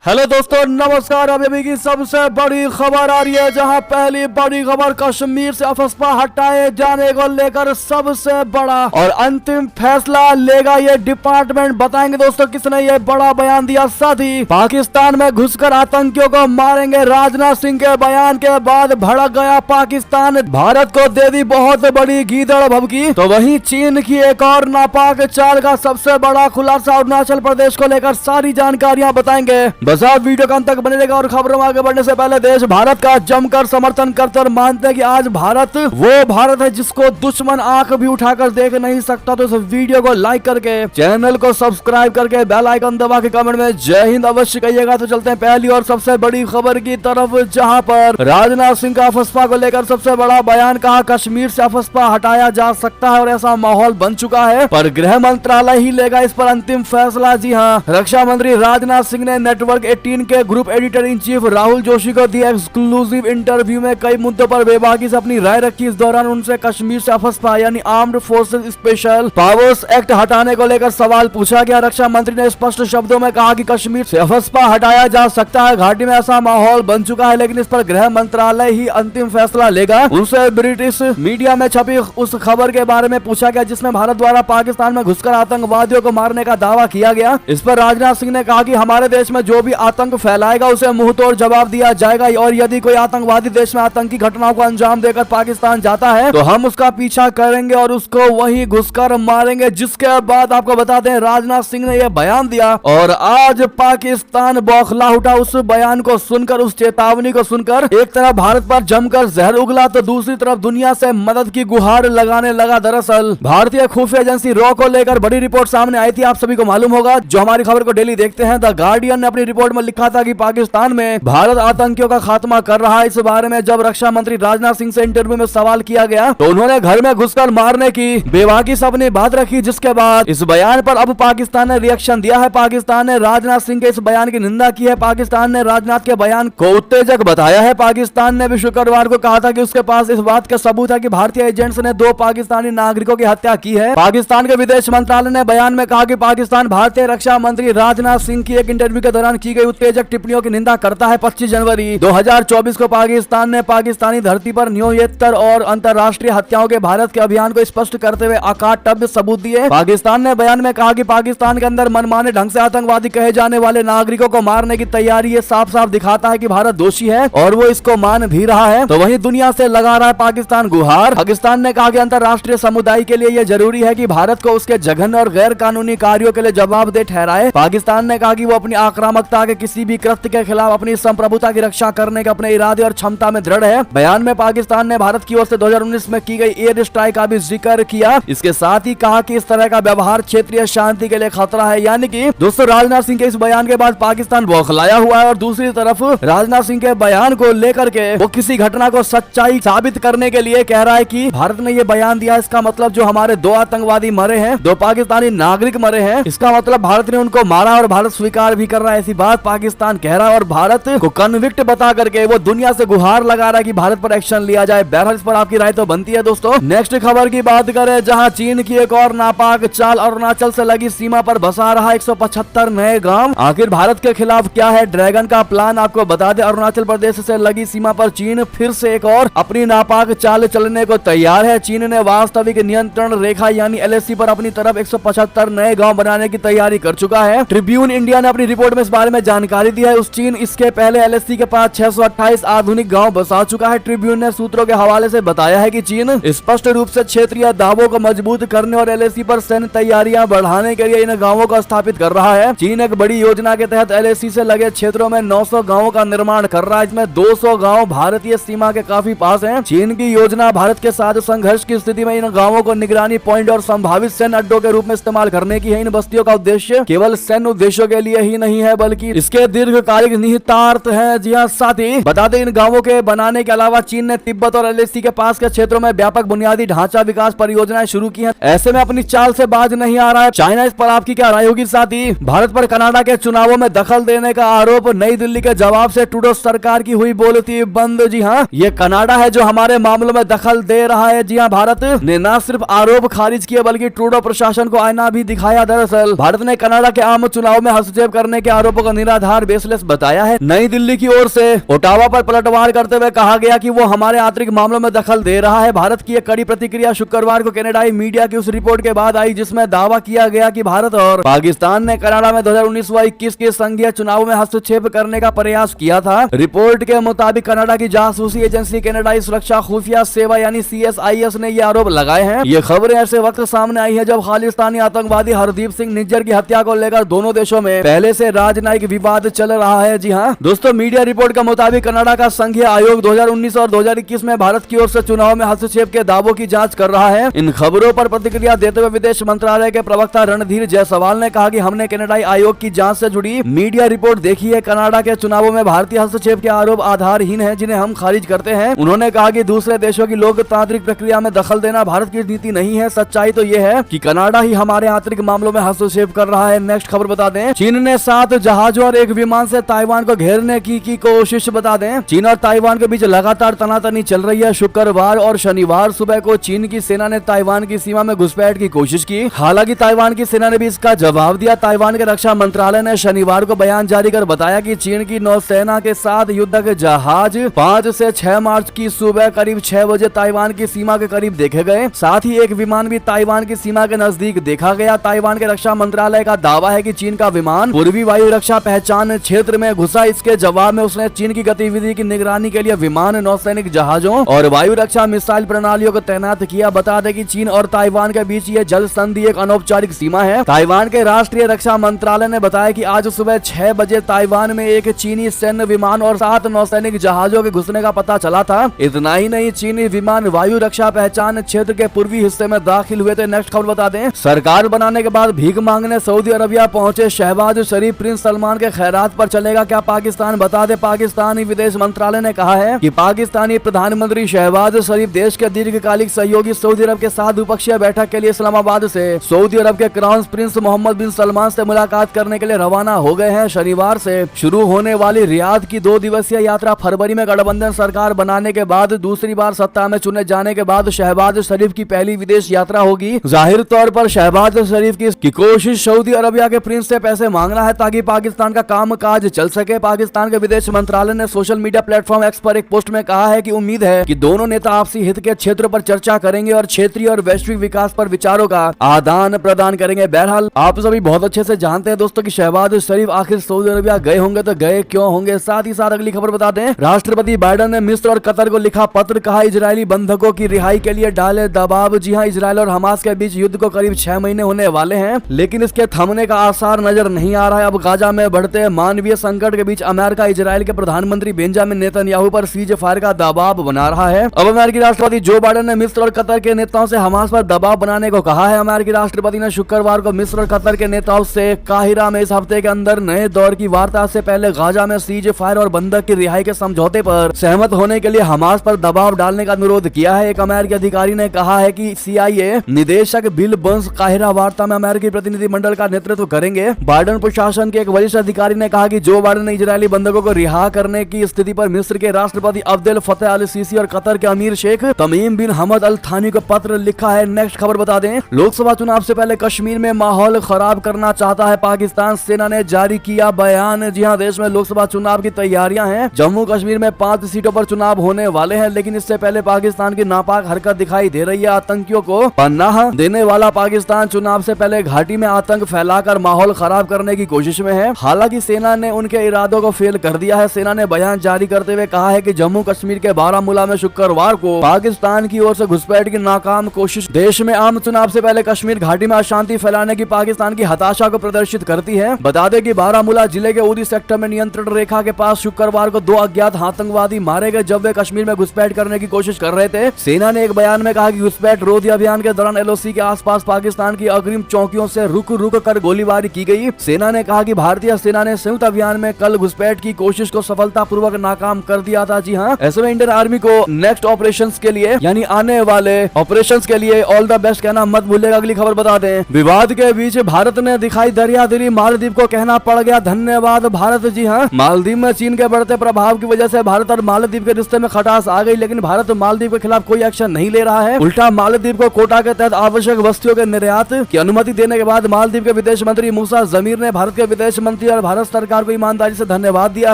Hello दोस्तों, नमस्कार। अभी की सबसे बड़ी खबर आ रही है, जहां पहली बड़ी खबर कश्मीर से अफस्पा हटाए जाने को लेकर सबसे बड़ा और अंतिम फैसला लेगा ये डिपार्टमेंट। बताएंगे दोस्तों किसने ये बड़ा बयान दिया। साथ ही पाकिस्तान में घुसकर आतंकियों को मारेंगे, राजनाथ सिंह के बयान के बाद भड़क गया पाकिस्तान, भारत को दे दी बहुत बड़ी गीदड़ भभकी। तो वहीं चीन की एक और नापाक चाल का सबसे बड़ा खुलासा अरुणाचल प्रदेश को लेकर सारी जानकारियां बताएंगे। बस आप वीडियो का अंत तक बने रहेगा। और खबरों में आगे बढ़ने से पहले देश भारत का जमकर समर्थन करते और मानते हैं कि आज भारत वो भारत है जिसको दुश्मन आंख भी उठाकर देख नहीं सकता। तो इस वीडियो को लाइक करके, चैनल को सब्सक्राइब करके, बेल आइकन दबा के कमेंट में जय हिंद अवश्य कहिएगा। तो चलते हैं पहली और सबसे बड़ी खबर की तरफ, जहां पर राजनाथ सिंह का अफस्पा को लेकर सबसे बड़ा बयान। कहा कश्मीर से अफस्पा हटाया जा सकता है और ऐसा माहौल बन चुका है, पर गृह मंत्रालय ही लेगा इस पर अंतिम फैसला। जी हाँ, रक्षा मंत्री राजनाथ सिंह ने नेटवर्क 18 के group editor in chief Rahul Joshi को दिए एक्सक्लूसिव इंटरव्यू में कई मुद्दों पर बेबाकी से अपनी राय रखी। इस दौरान उनसे कश्मीर से अफस्पा यानी armed forces special powers act हटाने को लेकर सवाल पूछा गया। रक्षा मंत्री ने स्पष्ट शब्दों में कहा कि कश्मीर से अफस्पा हटाया जा सकता है, घाटी में ऐसा माहौल बन चुका है, लेकिन इस पर गृह मंत्रालय ही अंतिम फैसला लेगा। उनसे ब्रिटिश मीडिया में छपी उस खबर के बारे में पूछा गया जिसमें भारत द्वारा पाकिस्तान में घुसकर आतंकवादियों को मारने का दावा किया गया। इस पर राजनाथ सिंह ने कहा कि हमारे देश में जो भी आतंक फैलाएगा उसे मुंहतोड़ जवाब दिया जाएगा, और यदि कोई आतंकवादी देश में आतंकी घटनाओं को अंजाम देकर पाकिस्तान जाता है तो हम उसका पीछा करेंगे और उसको वहीं घुसकर मारेंगे। जिसके बाद आपको बता दें राजनाथ सिंह ने यह बयान दिया और आज पाकिस्तान बौखला उठा। उस बयान को सुनकर, उस चेतावनी को सुनकर एक तरफ भारत पर जमकर जहर उगला तो दूसरी तरफ दुनिया से मदद की गुहार लगाने लगा। दरअसल भारतीय खुफिया एजेंसी रॉ को लेकर बड़ी रिपोर्ट सामने आई थी। आप सभी को मालूम होगा जो हमारी खबर को डेली देखते हैं। द गार्डियन ने अपनी रिपोर्ट में लिखा था कि पाकिस्तान में भारत आतंकियों का खात्मा कर रहा है। इस बारे में जब रक्षा मंत्री राजनाथ सिंह से इंटरव्यू में सवाल किया गया तो उन्होंने घर में घुसकर मारने की बेबाकी से अपनी बात रखी। जिसके बाद इस बयान पर अब पाकिस्तान ने रिएक्शन दिया है। पाकिस्तान ने राजनाथ सिंह के इस बयान की निंदा की है। पाकिस्तान ने राजनाथ के बयान को उत्तेजक बताया है। पाकिस्तान ने भी शुक्रवार को कहा था कि उसके पास इस बात का सबूत है कि भारतीय एजेंट्स ने 2 पाकिस्तानी नागरिकों की हत्या की है। पाकिस्तान के विदेश मंत्रालय ने बयान में कहा कि पाकिस्तान भारतीय रक्षा मंत्री राजनाथ सिंह की एक इंटरव्यू के दौरान की गई उत्तेजक टिप्पणियों की निंदा करता है। 25 जनवरी 2024 को पाकिस्तान ने पाकिस्तानी धरती पर न्यूनतर और अंतर्राष्ट्रीय हत्याओं के भारत के अभियान को स्पष्ट करते हुए अकाट्य सबूत दिए। पाकिस्तान ने बयान में कहा कि पाकिस्तान के अंदर मनमाने ढंग से आतंकवादी कहे जाने वाले नागरिकों को मारने की तैयारी, ये साफ साफ दिखाता है कि भारत दोषी है और वो इसको मान भी रहा है। तो वहीं दुनिया से लगा रहा है पाकिस्तान गुहार। पाकिस्तान ने कहा कि अंतर्राष्ट्रीय समुदाय के लिए यह जरूरी है कि भारत को उसके जघन्य और गैर कानूनी कार्यों के लिए जवाबदेह ठहराए। पाकिस्तान ने कहा कि वो अपनी आक्रामकता के किसी भी कृत्य के खिलाफ अपनी संप्रभुता की रक्षा करने के अपने इरादे और क्षमता में दृढ़ है। बयान में पाकिस्तान ने भारत की ओर से 2019 में की गई एयर स्ट्राइक का भी जिक्र किया। इसके साथ ही कहा कि इस तरह का व्यवहार क्षेत्रीय शांति के लिए खतरा है। यानी कि दोस्तों राजनाथ सिंह के इस बयान के बाद पाकिस्तान बौखलाया हुआ है और दूसरी तरफ राजनाथ सिंह के बयान को लेकर के वो किसी घटना को सच्चाई साबित करने के लिए कह रहा है कि भारत ने ये बयान दिया, इसका मतलब जो हमारे 2 आतंकवादी मरे हैं, 2 पाकिस्तानी नागरिक मरे हैं, इसका मतलब भारत ने उनको मारा और भारत स्वीकार भी कर रहा है। ऐसी बात पाकिस्तान कह रहा है और भारत को कन्विक्ट बता करके वो दुनिया से गुहार लगा रहा है कि भारत पर एक्शन लिया जाए। बहरहाल इस पर आपकी राय तो बनती है। दोस्तों नेक्स्ट खबर की बात करें, जहां चीन की एक और नापाक चाल अरुणाचल से लगी सीमा पर बसा रहा 175 नए गांव। आखिर भारत के खिलाफ क्या है ड्रैगन का प्लान, आपको बता दें अरुणाचल प्रदेश से लगी सीमा पर चीन फिर से एक और अपनी नापाक चाल चलने को तैयार है। चीन ने वास्तविक नियंत्रण रेखा यानी LAC पर अपनी तरफ 175 नए गाँव बनाने की तैयारी कर चुका है। ट्रिब्यून इंडिया ने अपनी रिपोर्ट में इस बारे में जानकारी दी है। उस चीन इसके पहले LAC के पास 628 आधुनिक गांव बसा चुका है। ट्रिब्यून ने सूत्रों के हवाले से बताया है कि चीन स्पष्ट रूप से क्षेत्रीय दावों को मजबूत करने और LAC पर सैन्य तैयारियां बढ़ाने के लिए इन गांवों को स्थापित कर रहा है। चीन एक बड़ी योजना के तहत LAC से लगे क्षेत्रों में 900 गांवों का निर्माण कर रहा है। इसमें 200 गांव भारतीय सीमा के काफी पास हैं। चीन की योजना भारत के साथ संघर्ष की स्थिति में इन गांवों को निगरानी पॉइंट और संभावित सैन्य अड्डों के रूप में इस्तेमाल करने की है। इन बस्तियों का उद्देश्य केवल सैन्य उद्देश्यों के लिए ही नहीं है बल्कि इसके दीर्घकालिक निहितार्थ है। जी हाँ, साथ ही बता दें इन गांवों के बनाने के अलावा चीन ने तिब्बत और LAC के पास के क्षेत्रों में व्यापक बुनियादी ढांचा विकास परियोजनाएं शुरू की हैं। ऐसे में अपनी चाल से बाज नहीं आ रहा है चाइना। इस पर आपकी क्या राय होगी? साथ ही भारत पर कनाडा के चुनावों में दखल देने का आरोप, नई दिल्ली के जवाब से ट्रूडो सरकार की हुई बोलती बंद। जी हाँ, ये कनाडा है जो हमारे मामलों में दखल दे रहा है। जी हाँ, भारत ने न सिर्फ आरोप खारिज किए बल्कि ट्रूडो प्रशासन को आईना भी दिखाया। दरअसल भारत ने कनाडा के आम चुनाव में हस्तक्षेप करने के आरोपों को निराधार बेसलेस बताया है। नई दिल्ली की ओर से ओटावा पर पलटवार करते हुए कहा गया कि वो हमारे आंतरिक मामलों में दखल दे रहा है। भारत की एक कड़ी प्रतिक्रिया शुक्रवार को कनाडाई मीडिया की उस रिपोर्ट के बाद आई जिसमें दावा किया गया कि भारत और पाकिस्तान ने कनाडा में 2019 व 21 के संघीय चुनाव में हस्तक्षेप करने का प्रयास किया था। रिपोर्ट के मुताबिक कनाडा की जासूसी एजेंसी कनाडाई सुरक्षा खुफिया सेवा यानी CSIS ने ये आरोप लगाए हैं। ये खबरें ऐसे वक्त सामने आई है जब खालिस्तानी आतंकवादी हरदीप सिंह निज्जर की हत्या को लेकर दोनों देशों में पहले से राजनयिक विवाद चल रहा है। जी हाँ दोस्तों, मीडिया रिपोर्ट के मुताबिक कनाडा का संघीय आयोग 2019 और 2021 में भारत की ओर से चुनाव में हस्तक्षेप के दावों की जांच कर रहा है। इन खबरों पर प्रतिक्रिया देते हुए विदेश मंत्रालय के प्रवक्ता रणधीर जायसवाल ने कहा कि हमने कनाडाई आयोग की जांच से जुड़ी मीडिया रिपोर्ट देखी है। कनाडा के चुनावों में भारतीय हस्तक्षेप के आरोप आधारहीन हैं, जिन्हें हम खारिज करते हैं। उन्होंने कहा कि दूसरे देशों की लोकतांत्रिक प्रक्रिया में दखल देना भारत की नीति नहीं है। सच्चाई तो यह है कि कनाडा ही हमारे आंतरिक मामलों में हस्तक्षेप कर रहा है। नेक्स्ट खबर बता दें, चीन ने 7 जहाजों और एक विमान से ताइवान को घेरने की कोशिश। बता दें, चीन और ताइवान के बीच लगातार तनातनी चल रही है। शुक्रवार और शनिवार सुबह को चीन की सेना ने ताइवान की सीमा में घुसपैठ की कोशिश की। हालांकि ताइवान की सेना ने भी इसका जवाब दिया। ताइवान के रक्षा मंत्रालय ने शनिवार को बयान जारी कर बताया कि चीन की नौसेना के 7 युद्धक जहाज 5 से 6 मार्च की सुबह करीब 6 बजे ताइवान की सीमा के करीब देखे गए। साथ ही एक विमान भी ताइवान की सीमा के नजदीक देखा गया। ताइवान के रक्षा मंत्रालय का दावा है कि चीन का विमान पूर्वी वायु रक्षा पहचान क्षेत्र में घुसा। इसके जवाब में उसने चीन की गतिविधि की निगरानी के लिए विमान, नौसैनिक जहाजों और वायु रक्षा मिसाइल प्रणालियों को तैनात किया। बता दें कि चीन और ताइवान के बीच ये जल संधि एक अनौपचारिक सीमा है। ताइवान के राष्ट्रीय रक्षा मंत्रालय ने बताया कि आज सुबह 6 बजे ताइवान में एक चीनी सैन्य विमान और 7 नौसैनिक जहाजों के घुसने का पता चला था। इतना ही नहीं, चीनी विमान वायु रक्षा पहचान क्षेत्र के पूर्वी हिस्से में दाखिल हुए थे। नेक्स्ट खबर बता दें, सरकार बनाने के बाद भीख मांगने सऊदी अरबिया पहुंचे शहबाज शरीफ प्रिंस सलमान के खैरात पर चलेगा क्या पाकिस्तान? बता दें, पाकिस्तानी विदेश मंत्रालय ने कहा है कि पाकिस्तानी प्रधानमंत्री शहबाज शरीफ देश के दीर्घकालिक सहयोगी सऊदी अरब के साथ द्विपक्षीय बैठक के लिए इस्लामाबाद से सऊदी अरब के क्राउन प्रिंस मोहम्मद बिन सलमान से मुलाकात करने के लिए रवाना हो गए हैं। शनिवार से शुरू होने वाली रियाद की 2 दिवसीय यात्रा फरवरी में गठबंधन सरकार बनाने के बाद दूसरी बार सत्ता में चुने जाने के बाद शहबाज शरीफ की पहली विदेश यात्रा होगी। जाहिर तौर पर शहबाज शरीफ की कोशिश सऊदी अरबिया के प्रिंस से पैसे मांगना है ताकि पाकिस्तान का काम काज चल सके। पाकिस्तान के विदेश मंत्रालय ने सोशल मीडिया प्लेटफॉर्म एक्स पर एक पोस्ट में कहा है कि उम्मीद है कि दोनों नेता आपसी हित के क्षेत्र पर चर्चा करेंगे और क्षेत्रीय और वैश्विक विकास पर विचारों का आदान प्रदान करेंगे। बहरहाल आप सभी बहुत अच्छे से जानते हैं दोस्तों कि शहबाज शरीफ आखिर सऊदी अरबिया गए होंगे तो गए क्यों होंगे। साथ ही साथ अगली खबर बता दें, राष्ट्रपति बाइडेन ने मिस्र और कतर को लिखा पत्र, कहा इजरायली बंधकों की रिहाई के लिए डाले दबाव। जी हां, इजरायल और हमास के बीच युद्ध को करीब 6 महीने होने वाले हैं, लेकिन इसके थमने का आसार नजर नहीं आ रहा है। अब गाजा में बढ़ते मानवीय संकट के बीच अमेरिका इजरायल के प्रधानमंत्री बेंजामिन नेतन्याहू पर सीज फायर का दबाव बना रहा है। अब अमेरिकी राष्ट्रपति जो बाइडेन ने मिस्र और कतर के नेताओं से हमास पर दबाव बनाने को कहा है। अमेरिकी राष्ट्रपति ने शुक्रवार को मिस्र और कतर के नेताओं से काहिरा में इस हफ्ते के अंदर नए दौर की वार्ता से पहले गाजा में सीज फायर और बंधक की रिहाई के समझौते पर सहमत होने के लिए हमास पर दबाव डालने का अनुरोध किया है। एक अमेरिकी अधिकारी ने कहा है कि CIA निदेशक बिल बर्न्स काहिरा वार्ता में अमेरिकी प्रतिनिधिमंडल का नेतृत्व करेंगे। बाइडेन प्रशासन के एक वरिष्ठ अधिकारी ने कहा कि जो बाइडेन ने इजरायली बंधकों को रिहा करने की स्थिति पर मिस्र के राष्ट्रपति अब्देल फतेह अल सीसी और कतर के अमीर शेख तमीम बिन हमद अल थानी को पत्र लिखा है। नेक्स्ट खबर बता दें, लोकसभा चुनाव से पहले कश्मीर में माहौल खराब करना चाहता है पाकिस्तान। सेना ने जारी किया बयान। जी हां, देश में लोकसभा चुनाव की तैयारियां हैं। जम्मू कश्मीर में 5 सीटों पर चुनाव होने वाले हैं, लेकिन इससे पहले पाकिस्तान की नापाक हरकत दिखाई दे रही है। आतंकियों को पनाह देने वाला पाकिस्तान चुनाव से पहले घाटी में आतंक फैलाकर माहौल खराब करने की कोशिश में है। हालांकि सेना ने उनके इरादों को फेल कर दिया है। सेना ने बयान जारी करते हुए कहा है कि जम्मू कश्मीर के बारामूला में शुक्रवार को पाकिस्तान की ओर से घुसपैठ की नाकाम कोशिश देश में आम चुनाव से पहले कश्मीर घाटी में अशांति फैलाने की पाकिस्तान की हताशा को प्रदर्शित करती है। बता दें कि बारामूला जिले के उरी सेक्टर में नियंत्रण रेखा के पास शुक्रवार को 2 अज्ञात आतंकवादी मारे गए जब वे कश्मीर में घुसपैठ करने की कोशिश कर रहे थे। सेना ने एक बयान में कहा कि घुसपैठ रोधी अभियान के दौरान LOC के आसपास पाकिस्तान की अग्रिम चौकियों से रुक रुक कर गोलीबारी की गई। सेना ने कहा कि भारतीय सेना ने संयुक्त अभियान में कल घुसपैठ की कोशिश को सफलतापूर्वक नाकाम कर दिया था। जी हां, ऐसे में इंडियन आर्मी को नेक्स्ट ऑपरेशंस के लिए यानी आने वाले ऑपरेशंस के लिए ऑल द बेस्ट कहना मत भूलिएगा। अगली खबर बता दें, विवाद के बीच भारत ने दिखाई दरियादिली, मालदीव को कहना पड़ गया धन्यवाद भारत। जी हां, मालदीव में चीन के बढ़ते प्रभाव की वजह से भारत और मालदीव के रिश्ते में खटास आ गई, लेकिन भारत मालदीव के खिलाफ कोई एक्शन नहीं ले रहा है। उल्टा मालदीव को कोटा के तहत आवश्यक वस्तुओं के निर्यात की अनुमति देने के बाद मालदीव के विदेश मंत्री मूसा जमीर ने भारत के विदेश मंत्री दी और भारत सरकार को ईमानदारी से धन्यवाद दिया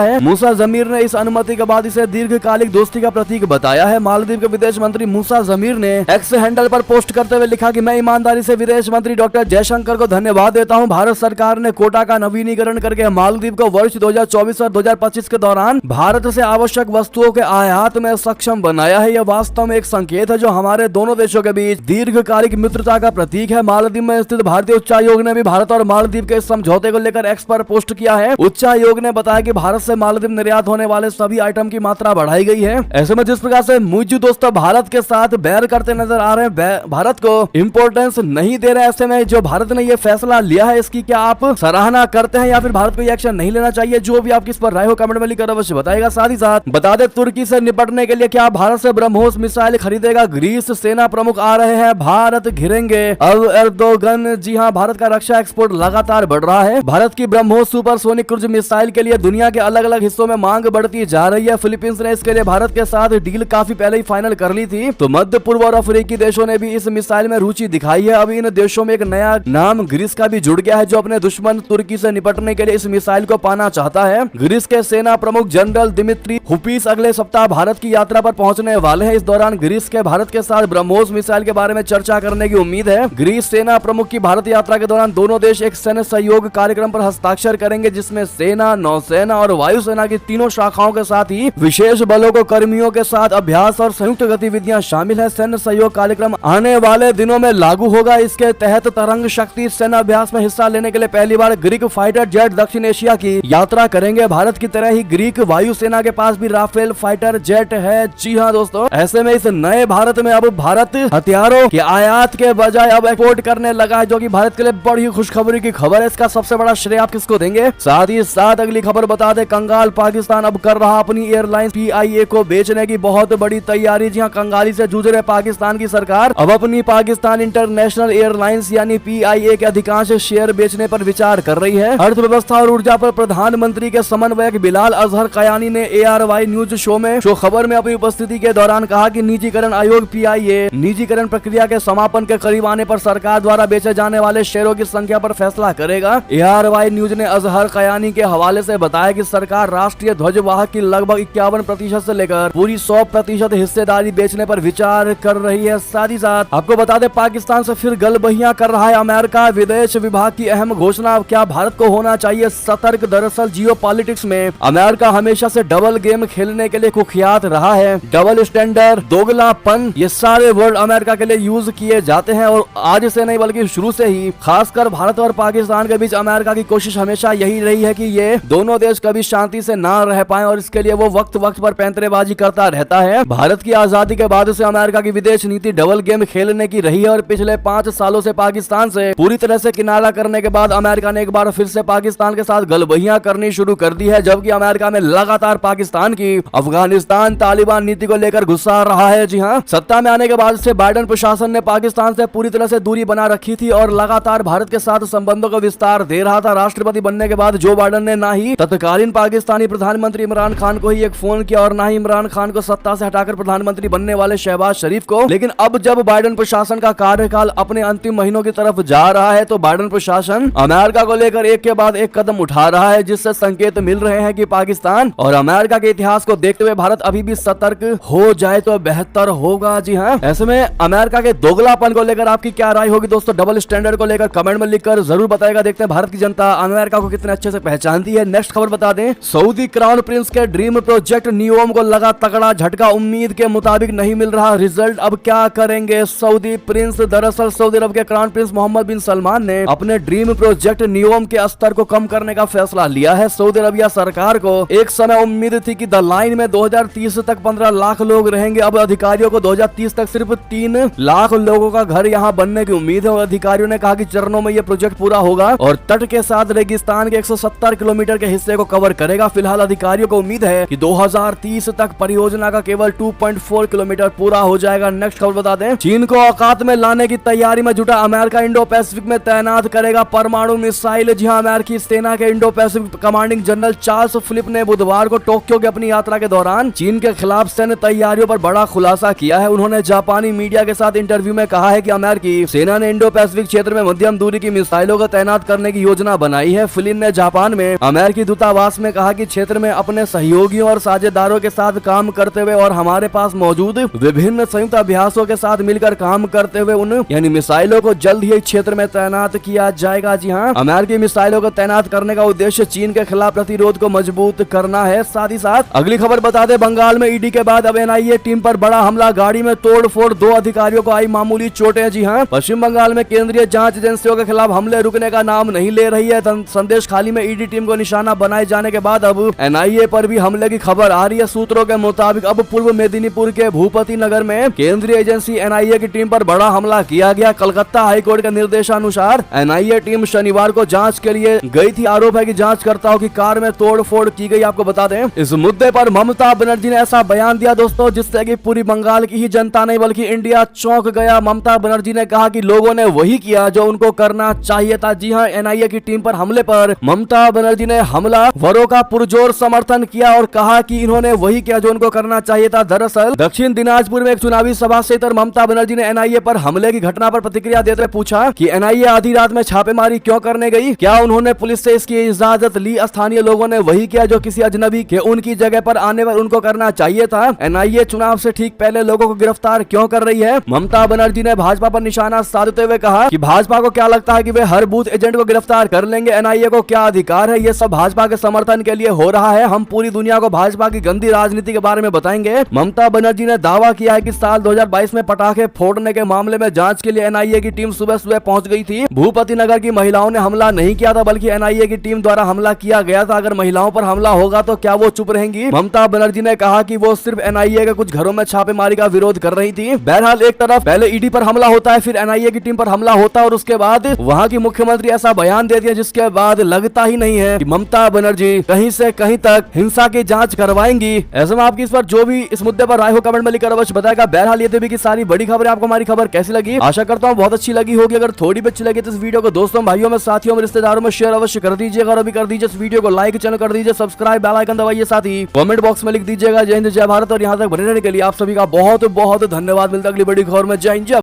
है। मूसा जमीर ने इस अनुमति के बाद इसे दीर्घकालिक दोस्ती का प्रतीक बताया है। मालदीव के विदेश मंत्री मूसा जमीर ने एक्स हैंडल पर पोस्ट करते हुए लिखा कि मैं ईमानदारी से विदेश मंत्री डॉक्टर जयशंकर को धन्यवाद देता हूं। भारत सरकार ने कोटा का नवीनीकरण करके मालदीव को वर्ष 2024 और 2025 के दौरान भारत से आवश्यक वस्तुओं के आयात में सक्षम बनाया है। यह वास्तव में एक संकेत है जो हमारे दोनों देशों के बीच दीर्घकालिक मित्रता का प्रतीक है। मालदीव में स्थित भारतीय उच्चायोग ने भी भारत और मालदीव के इस समझौते को लेकर एक्स पर पोस्ट किया है। उच्चायोग ने बताया कि भारत से मालदीव निर्यात होने वाले सभी आइटम की मात्रा बढ़ाई गई है। ऐसे में जिस प्रकार से मुझे दोस्तों भारत के साथ बैर करते नजर आ रहे हैं, भारत को इंपोर्टेंस नहीं दे रहे, ऐसे में जो भारत ने यह फैसला लिया है इसकी क्या आप सराहना करते हैं या फिर भारत को यह एक्शन नहीं लेना चाहिए? जो भी आपकी इस पर राय हो कमेंट में लिखकर अवश्य बताएगा। साथ ही साथ बता दें तुर्की से निपटने के लिए क्या भारत से ब्रह्मोस मिसाइल खरीदेगा? ग्रीस सेना प्रमुख आ रहे हैं, भारत घिरेंगे अब एर्दोगन। जी हां, भारत का रक्षा एक्सपोर्ट लगातार बढ़ रहा है। भारत की ब्रह्मोस सुपरसोनिक क्रूज मिसाइल के लिए दुनिया के अलग अलग हिस्सों में मांग बढ़ती जा रही है। फिलीपींस ने इसके लिए भारत के साथ डील काफी पहले ही फाइनल कर ली थी, तो मध्य पूर्व और अफ्रीकी देशों ने भी इस मिसाइल में रुचि दिखाई है। अभी इन देशों में एक नया नाम ग्रीस का भी जुड़ गया है, जो अपने दुश्मन तुर्की से निपटने के लिए इस मिसाइल को पाना चाहता है। ग्रीस के सेना प्रमुख जनरल दिमित्री हुपीस अगले सप्ताह भारत की यात्रा पर पहुंचने वाले हैं। इस दौरान ग्रीस के भारत के साथ ब्रह्मोस मिसाइल के बारे में चर्चा करने की उम्मीद है। ग्रीस सेना प्रमुख की भारत यात्रा के दौरान दोनों देश एक सैन्य सहयोग कार्यक्रम पर हस्ताक्षर करेंगे, जिसमें सेना, नौसेना और वायुसेना की तीनों शाखाओं के साथ ही विशेष बलों को कर्मियों के साथ अभ्यास और संयुक्त गतिविधियां शामिल है। सैन्य सहयोग कार्यक्रम आने वाले दिनों में लागू होगा। इसके तहत तरंग शक्ति सैन्य अभ्यास में हिस्सा लेने के लिए पहली बार ग्रीक फाइटर जेट दक्षिण एशिया की यात्रा करेंगे। भारत की तरह ही ग्रीक वायुसेना के पास भी राफेल फाइटर जेट है। जी हाँ दोस्तों, ऐसे में इस नए भारत में अब भारत हथियारों के आयात के बजाय अब एक्सपोर्ट करने लगा है, जो कि भारत के लिए बड़ी खुशखबरी की खबर है। इसका सबसे बड़ा श्रेय आप किसको देंगे? साथ ही साथ अगली खबर बता दे, कंगाल पाकिस्तान अब कर रहा अपनी एयरलाइंस PIA को बेचने की बहुत बड़ी तैयारी। जी हाँ, कंगाली से जूझ रहे पाकिस्तान की सरकार अब अपनी पाकिस्तान इंटरनेशनल एयरलाइंस यानी PIA के अधिकांश शेयर बेचने पर विचार कर रही है। अर्थव्यवस्था और ऊर्जा पर प्रधानमंत्री के समन्वयक बिलाल अजहर कयानी ने ARY न्यूज शो खबर में अपनी उपस्थिति के दौरान कहा कि निजीकरण आयोग PIA निजीकरण प्रक्रिया के समापन के करीब आने पर सरकार द्वारा बेचे जाने वाले शेयरों की संख्या पर फैसला करेगा। ARY न्यूज ने अजहर कयानी के हवाले से बताया कि सरकार राष्ट्रीय ध्वजवाहक की लगभग 51% से लेकर पूरी 100% हिस्सेदारी बेचने पर विचार कर रही है। साथ ही साथ आपको बता दें, पाकिस्तान से फिर गलबहियां कर रहा है अमेरिका। विदेश विभाग की अहम घोषणा, क्या भारत को होना चाहिए सतर्क? दरअसल जियोपॉलिटिक्स में अमेरिका हमेशा से डबल गेम खेलने के लिए कुख्यात रहा है। डबल स्टैंडर्ड, दोगलापन, ये सारे वर्ड अमेरिका के लिए यूज किए जाते हैं और आज से नहीं बल्कि शुरू से ही खासकर भारत और पाकिस्तान के बीच अमेरिका की कोशिश हमेशा यही रही है कि ये दोनों देश कभी शांति से ना रह पाए और इसके लिए वो वक्त वक्त पर पैंतरेबाजी करता रहता है। भारत की आजादी के बाद से अमेरिका की विदेश नीति डबल गेम खेलने की रही है और पिछले 5 सालों से पाकिस्तान से पूरी तरह से किनारा करने के बाद अमेरिका ने एक बार फिर से पाकिस्तान के साथ गलबहियां करनी शुरू कर दी है, जबकि अमेरिका में लगातार पाकिस्तान की अफगानिस्तान तालिबान नीति को लेकर गुस्सा रहा है। जी हाँ, सत्ता में आने के बाद से बाइडेन प्रशासन ने पाकिस्तान से पूरी तरह से दूरी बना रखी थी और लगातार भारत के साथ संबंधों को विस्तार दे रहा था। राष्ट्रपति बनने के बाद जो बाइडेन ने ना ही तत्कालीन पाकिस्तानी प्रधानमंत्री इमरान खान को ही एक फोन किया और ना ही इमरान खान को सत्ता से हटाकर प्रधानमंत्री बनने वाले शहबाज शरीफ को, लेकिन अब जब बाइडेन प्रशासन का कार्यकाल अपने अंतिम महीनों की तरफ जा रहा है तो बाइडेन प्रशासन अमेरिका को लेकर एक के बाद एक कदम उठा रहा है, जिससे संकेत मिल रहे हैं कि पाकिस्तान और अमेरिका के इतिहास को देखते हुए भारत अभी भी सतर्क हो जाए तो बेहतर होगा। जी हाँ, ऐसे में अमेरिका के दोगलापन को लेकर आपकी क्या राय होगी दोस्तों? डबल स्टैंडर्ड को लेकर कमेंट में लिखकर जरूर बताएगा। देखते हैं भारत की जनता अमेरिका को कितने अच्छे से पहचानती है। नेक्स्ट खबर बता दें, सऊदी क्राउन प्रिंस के ड्रीम प्रोजेक्ट नियोम को लगा तगड़ा झटका, उम्मीद के मुताबिक नहीं मिल रहा रिजल्ट। अब क्या करेंगे सऊदी प्रिंस? दरअसल सऊदी अरब के क्राउन प्रिंस मोहम्मद बिन सलमान ने अपने ड्रीम प्रोजेक्ट नियोम के स्तर को कम करने का फैसला लिया है। सऊदी अरबिया सरकार को एक समय उम्मीद थी कि द लाइन में 2030 तक 15 लाख लोग रहेंगे। अब अधिकारियों को 2030 तक सिर्फ 3 लाख लोगों का घर यहाँ बनने की उम्मीद है और अधिकारियों ने कहा कि चरणों में यह प्रोजेक्ट पूरा होगा और तट के साथ रेगिस्तान के 170 किलोमीटर के हिस्से को कवर करेगा। फिलहाल अधिकारियों को उम्मीद है कि 2030 तक परियोजना का केवल 2.4 किलोमीटर पूरा हो जाएगा। नेक्स्ट खबर बता दें, चीन को औकात में लाने की तैयारी में जुटा अमेरिका इंडो पैसिफिक में तैनात करेगा परमाणु मिसाइल। जी हां, अमेरिकी सेना के Indo Pacific commanding general Charles Philip ने बुधवार को टोक्यो की अपनी यात्रा के दौरान चीन के खिलाफ सैन्य तैयारियों पर बड़ा खुलासा किया है। उन्होंने जापानी मीडिया के साथ इंटरव्यू में कहा है कि अमेरिकी सेना ने इंडो पैसिफिक क्षेत्र में मध्यम दूरी की मिसाइलों को तैनात करने की योजना बनाई है। फ्लिन ने जापान में अमेरिकी दूतावास में कहा कि क्षेत्र में अपने सहयोगियों और साझेदारों के साथ काम करते हुए और हमारे पास मौजूद विभिन्न संयुक्त अभ्यासों के साथ मिलकर काम करते हुए उन यानी मिसाइलों को जल्द ही क्षेत्र में तैनात किया जाएगा। जी हाँ, अमेरिकी मिसाइलों को तैनात करने का उद्देश्य चीन के खिलाफ प्रतिरोध को मजबूत करना है। साथ ही साथ अगली खबर बता दें, बंगाल में ईडी के बाद अब एनआईए टीम पर बड़ा हमला, गाड़ी में तोड़ फोड़, 2 अधिकारियों को आई मामूली चोटें। जी हाँ, पश्चिम बंगाल में केंद्रीय जांच एजेंसियों के खिलाफ हमले रुकने का नाम नहीं ले रही है। संदेश खाली में ईडी टीम को निशाना बनाए जाने के बाद अब एनआईए पर भी हमले की खबर आ रही है। सूत्रों के मुताबिक अब पूर्व मेदिनीपुर के भूपति नगर में केंद्रीय एजेंसी एनआईए की टीम पर बड़ा हमला किया गया। कलकत्ता हाईकोर्ट के निर्देशानुसार एनआईए टीम शनिवार को जांच के लिए गई थी। आरोप है कि जांचकर्ताओं की कार में तोड़ फोड़ की गई। आपको बता दें, इस मुद्दे पर ममता बनर्जी ने ऐसा बयान दिया दोस्तों, जिससे कि पूरी बंगाल की ही जनता नहीं बल्कि इंडिया चौंक गया। ममता बनर्जी ने कहा कि लोगों ने वही किया जो उनको करना चाहिए था। जी हाँ, एनआईए की टीम पर हमले पर ममता बनर्जी ने हमलावरों का पुरजोर समर्थन किया और कहा कि इन्होंने वही किया जो उनको करना चाहिए था। दरअसल दक्षिण दिनाजपुर में एक चुनावी सभा से इतर ममता बनर्जी ने एनआईए पर हमले की घटना पर प्रतिक्रिया देते हुए पूछा कि एनआईए आधी रात में छापेमारी क्यों करने गई, क्या उन्होंने पुलिस से इसकी इजाजत ली? स्थानीय लोगों ने वही किया जो किसी अजनबी के उनकी जगह पर आने पर उनको करना चाहिए था। एनआईए चुनाव से ठीक पहले लोगों को गिरफ्तार क्यों कर रही है? ममता बनर्जी ने भाजपा पर निशाना साधते हुए कहा कि भाजपा को क्या लगता है कि वे हर बूथ एजेंट को गिरफ्तार कर लेंगे? एनआईए को क्या अधिकार है? ये सब भाजपा के समर्थन के लिए हो रहा है। हम पूरी दुनिया को भाजपा की गंदी राजनीति के बारे में बताएंगे। ममता बनर्जी ने दावा किया है कि साल 2022 में पटाखे फोड़ने के मामले में जांच के लिए एनआईए की टीम सुबह सुबह पहुंच गई थी। भूपति नगर की महिलाओं ने हमला नहीं किया था बल्कि एनआईए की टीम द्वारा हमला किया गया था। अगर महिलाओं पर हमला होगा तो क्या वो चुप रहेंगी? ममता बनर्जी ने कहा कि वो सिर्फ एनआईए के कुछ घरों में छापेमारी का विरोध कर रही थी। बहरहाल एक तरफ पहले ईडी पर हमला होता है, फिर एनआईए की टीम पर हमला होता है और उसके बाद वहां की मुख्यमंत्री ऐसा बयान देती है जिसके बाद लगता ही नहीं है कि ममता बनर्जी कहीं से कहीं तक हिंसा की जांच करवाएंगी। ऐसे में आपकी इस पर जो भी इस मुद्दे पर राय हो कमेंट में लिखकर अवश्य बताएगा। बहरहाल ये थे की सारी बड़ी खबर। आपको हमारी खबर कैसी लगी? आशा करता हूँ बहुत अच्छी लगी होगी। अगर थोड़ी भी अच्छी लगी तो इस वीडियो को दोस्तों, भाइयों में, साथियों में, रिश्तेदारों में शेयर अवश्य कर दीजिएगा और अभी कर दीजिए इस वीडियो को लाइक, चैनल कर दीजिए सब्सक्राइब, बेल आइकन दबाइए, साथ ही कमेंट बॉक्स में लिख दीजिएगा जय हिंद जय भारत। और यहाँ तक बने रहने के लिए आप सभी का बहुत बहुत धन्यवाद। मिलता अगली बड़ी खबर में। जय हिंद।